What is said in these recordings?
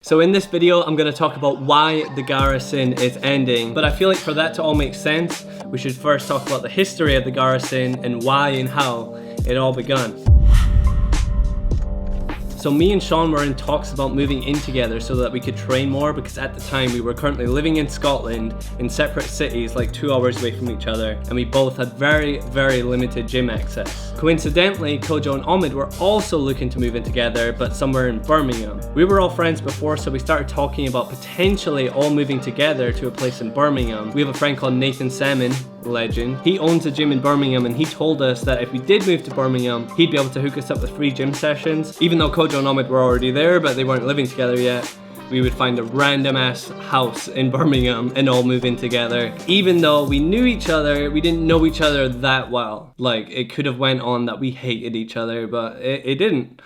So in this video, I'm going to talk about why the Garrison is ending. But I feel like for that to all make sense, we should first talk about the history of the Garrison and why and how it all begun. So me and Sean were in talks about moving in together so that we could train more, because at the time we were currently living in Scotland in separate cities like 2 hours away from each other, and we both had very limited gym access. Coincidentally, Kojo and Ahmed were also looking to move in together, but somewhere in Birmingham. We were all friends before, so we started talking about potentially all moving together to a place in Birmingham. We have a friend called Nathan Salmon, legend. He owns a gym in Birmingham, and he told us that if we did move to Birmingham, he'd be able to hook us up with free gym sessions. Even though Kojo and Ahmed were already there, but they weren't living together yet, we would find a random ass house in Birmingham and all move in together. Even though we knew each other, we didn't know each other that well. Like, it could have went on that we hated each other, but it didn't.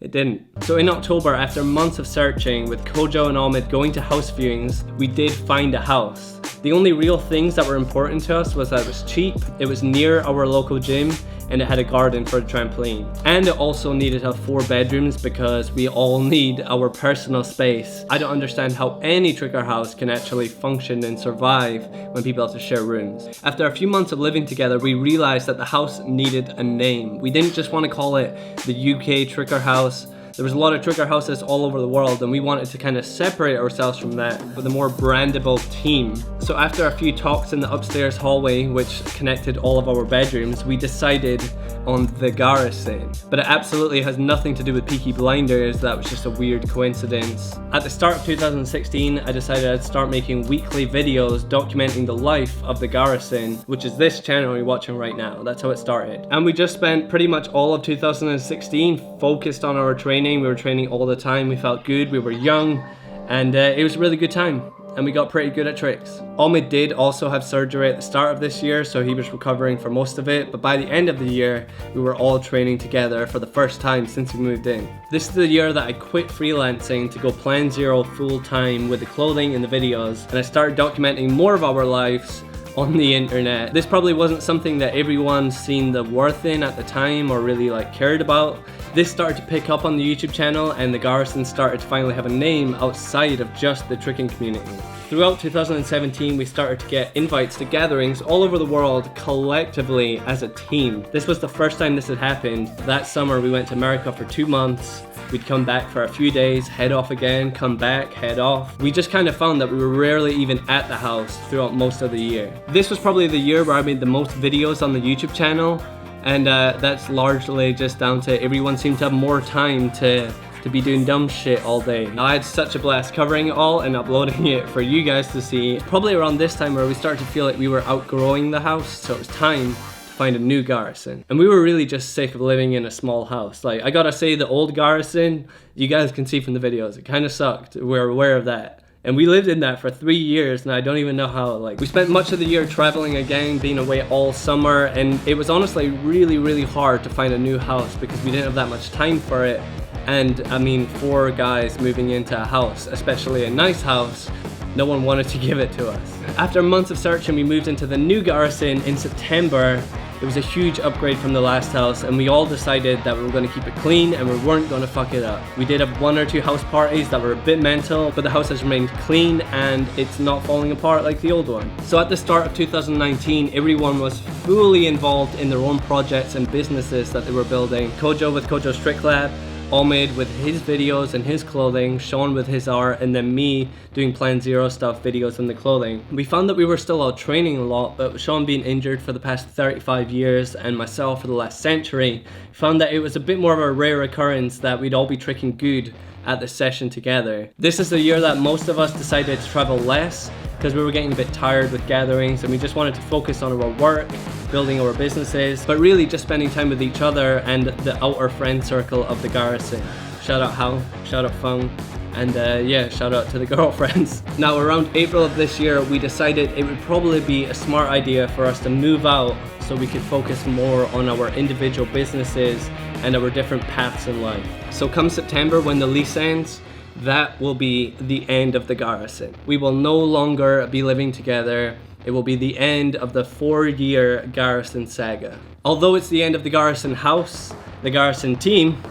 It didn't. So in October, after months of searching, with Kojo and Ahmed going to house viewings, we did find a house. The only real things that were important to us was that it was cheap, it was near our local gym, and it had a garden for a trampoline. And it also needed to have 4 bedrooms because we all need our personal space. I don't understand how any trigger house can actually function and survive when people have to share rooms. After a few months of living together, we realized that the house needed a name. We didn't just want to call it the UK trigger house. There was a lot of trigger houses all over the world, and we wanted to kind of separate ourselves from that with a more brandable team. So after a few talks in the upstairs hallway, which connected all of our bedrooms, we decided on the Garrison. But it absolutely has nothing to do with Peaky Blinders. That was just a weird coincidence. At the start of 2016, I decided I'd start making weekly videos documenting the life of the Garrison, which is this channel you're watching right now. That's how it started. And we just spent pretty much all of 2016 focused on our training. We were training all the time. We felt good. We were young, and it was a really good time. And we got pretty good at tricks. Ahmed did also have surgery at the start of this year, so he was recovering for most of it, but by the end of the year, we were all training together for the first time since we moved in. This is the year that I quit freelancing to go Plan Zero full time with the clothing and the videos, and I started documenting more of our lives on the internet. This probably wasn't something that everyone seen the worth in at the time or really cared about. This started to pick up on the YouTube channel, and the Garrison started to finally have a name outside of just the tricking community. Throughout 2017, we started to get invites to gatherings all over the world collectively as a team. This was the first time this had happened. That summer, we went to America for 2 months. We'd come back for a few days, head off again, come back, head off. We just kind of found that we were rarely even at the house throughout most of the year. This was probably the year where I made the most videos on the YouTube channel, and that's largely just down to everyone seemed to have more time to be doing dumb shit all day. I had such a blast covering it all and uploading it for you guys to see. Probably around this time where we started to feel like we were outgrowing the house, so it was time find a new Garrison. And we were really just sick of living in a small house. Like, I gotta say, the old Garrison, you guys can see from the videos, it kind of sucked. We're aware of that. And we lived in that for 3 years, and I don't even know how. We spent much of the year traveling again, being away all summer, and it was honestly really hard to find a new house because we didn't have that much time for it. And I mean, 4 guys moving into a house, especially a nice house, no one wanted to give it to us. After months of searching, we moved into the new Garrison in September. It was a huge upgrade from the last house, and we all decided that we were going to keep it clean and we weren't going to fuck it up. We did have 1 or 2 house parties that were a bit mental, but the house has remained clean and it's not falling apart like the old one. So at the start of 2019, everyone was fully involved in their own projects and businesses that they were building. Kojo with Kojo's Trick Lab, Ahmed with his videos and his clothing, Sean with his art, and then me doing Plan Zero stuff, videos and the clothing. We found that we were still out training a lot, but with Sean being injured for the past 35 years and myself for the last century, found that it was a bit more of a rare occurrence that we'd all be tricking good at the session together. This is the year that most of us decided to travel less because we were getting a bit tired with gatherings and we just wanted to focus on our work, building our businesses, but really just spending time with each other and the outer friend circle of the Garrison. Shout out Hao, shout out Fung, and yeah, shout out to the girlfriends. Now around April of this year, we decided it would probably be a smart idea for us to move out so we could focus more on our individual businesses and our different paths in life. So come September, when the lease ends, that will be the end of the Garrison. We will no longer be living together. It will be the end of the 4-year Garrison saga. Although it's the end of the Garrison house, the Garrison team,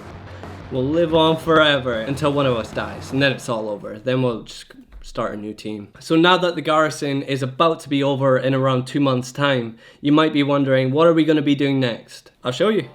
will live on forever until one of us dies, and then it's all over. Then we'll just start a new team. So now that the Garrison is about to be over in around 2 months' time, you might be wondering, what are we going to be doing next? I'll show you.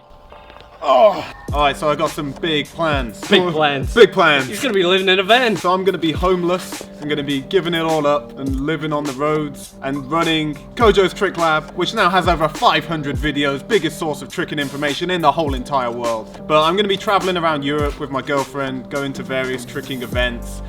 Oh, alright, so I got some big plans. Big plans. Big plans. He's gonna be living in a van. So I'm gonna be homeless. I'm gonna be giving it all up and living on the roads and running Kojo's Trick Lab, which now has over 500 videos, biggest source of tricking information in the whole entire world. But I'm gonna be traveling around Europe with my girlfriend, going to various tricking events,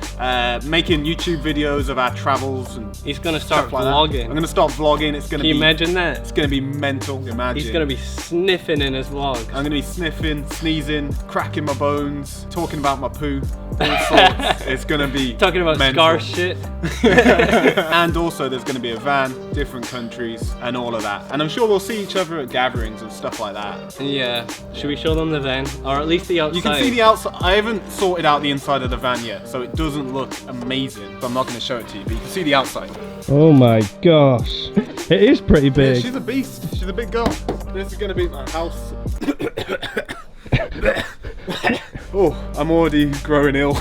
making YouTube videos of our travels and he's gonna start like vlogging. That. I'm gonna start vlogging. It's gonna Can you be imagine that? It's gonna be mental. Imagine. He's gonna be sniffing in his vlogs. I'm gonna be sniffing, sneezing, cracking my bones, talking about my poo, all sorts. It's gonna be talking about mental. scar shit. And also there's gonna be a van, different countries, and all of that. And I'm sure we'll see each other at gatherings and stuff like that. Yeah. Should we show them the van? Or at least the outside? You can see the outside. I haven't sorted out the inside of the van yet, so it doesn't look amazing. But I'm not gonna show it to you, but you can see the outside. Oh my gosh. It is pretty big. Yeah, she's a beast. She's a big girl. This is gonna be my house. Oh, I'm already growing ill.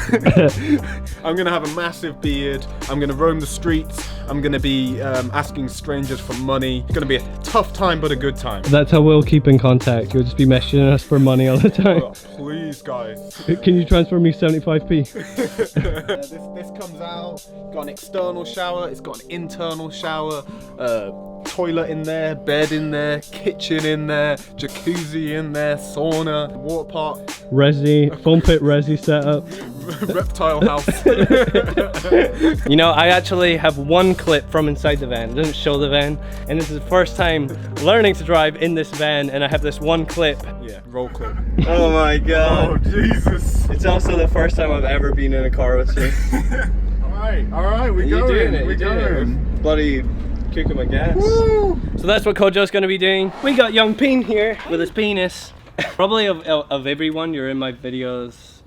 I'm gonna have a massive beard. I'm gonna roam the streets. I'm gonna be asking strangers for money. It's gonna be a tough time, but a good time. That's how we'll keep in contact. You'll just be messaging us for money all the time. Oh, please, guys. Can you transfer me 75p? This comes out. Got an external shower. It's got an internal shower. Toilet in there, bed in there, kitchen in there, jacuzzi in there, sauna, water park. Resi, foam pit resi setup. Reptile house. You know, I actually have one clip from inside the van. It doesn't show the van, and this is the first time learning to drive in this van, and I have this one clip. Yeah, roll clip. Oh my god. Oh Jesus. It's also the first time I've ever been in a car with you. Alright, we're going. We're going. Bloody kicking my gas. Woo! So that's what Kojo's gonna be doing. We got young Peen here with his penis. Probably of everyone, you're in my videos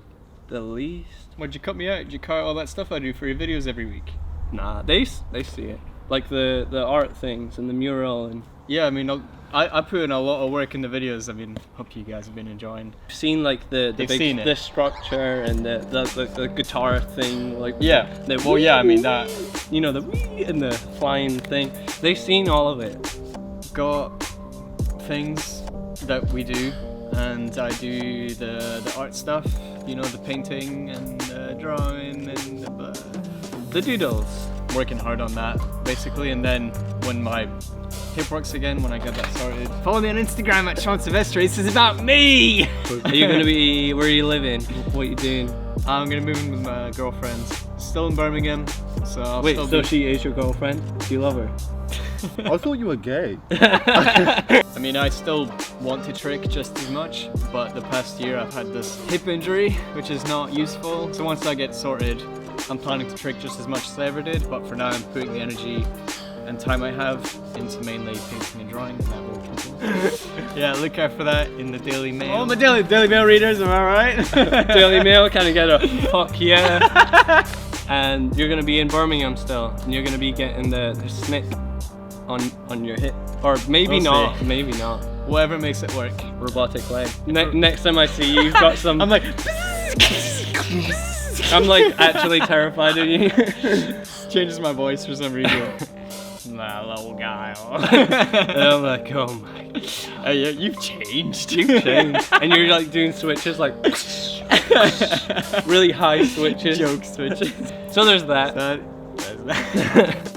the least. Why'd you cut me out? Did you cut all that stuff I do for your videos every week? Nah, they see it. Like the art things and the mural and... Yeah, I mean, I put in a lot of work in the videos. I mean, hope you guys have been enjoying. I've seen like the structure and the guitar thing, like yeah. Well, yeah, I mean that. You know, the wee and the flying thing. They've seen all of it. Got things that we do, and I do the art stuff. You know, the painting and the drawing and the doodles. Working hard on that, basically, and then when my hip works again, when I get that started, follow me on Instagram at Sean Silvestre. This is about me! Are you gonna be, where are you living? What are you doing? I'm gonna move in with my girlfriend. Still in Birmingham, so I'll Wait, still so she is your girlfriend? Do you love her? I thought you were gay. I mean, I still want to trick just as much, but the past year I've had this hip injury, which is not useful. So once I get sorted, I'm planning to trick just as much as I ever did, but for now I'm putting the energy and time I have into mainly painting and drawing, and that will continue. Yeah, look out for that in the Daily Mail. Oh, my Daily Mail readers, am I right? Daily Mail, can I get a fuck yeah? And you're gonna be in Birmingham still, and you're gonna be getting the snip on your hip, or maybe We'll not, see. maybe not. Whatever makes it work. Robotic leg. Next time I see you, you've got some. I'm like, I'm like actually terrified of you. changes my voice for some reason. Nah, little guy. And I'm like, oh my. Yeah, you've changed. You've changed. And you're like doing switches, like really high switches. Joke switches. So there's that. That's that.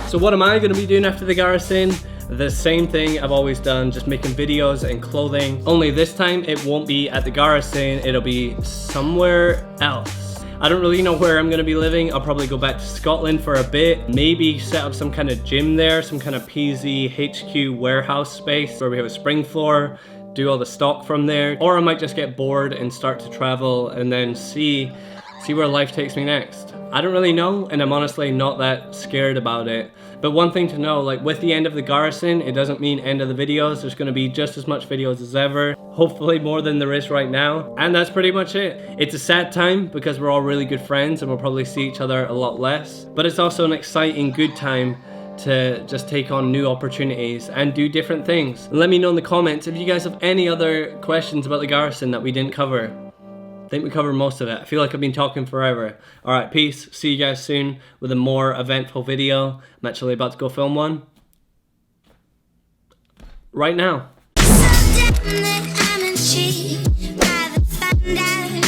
So what am I going to be doing after the Garrison? The same thing I've always done, just making videos and clothing. Only this time it won't be at the Garrison, it'll be somewhere else. I don't really know where I'm gonna be living. I'll probably go back to Scotland for a bit, maybe set up some kind of gym there, some kind of PZ HQ warehouse space where we have a spring floor, do all the stock from there. Or I might just get bored and start to travel and then see where life takes me next. I don't really know, and I'm honestly not that scared about it. But one thing to know, like with the end of the Garrison, it doesn't mean end of the videos. There's gonna be just as much videos as ever. Hopefully more than there is right now. And that's pretty much it. It's a sad time because we're all really good friends and we'll probably see each other a lot less. But it's also an exciting, good time to just take on new opportunities and do different things. And let me know in the comments if you guys have any other questions about the Garrison that we didn't cover. I think we covered most of it. I feel like I've been talking forever. Alright, peace. See you guys soon with a more eventful video. I'm actually about to go film one right now. So damn that I'm intrigued by the thunder.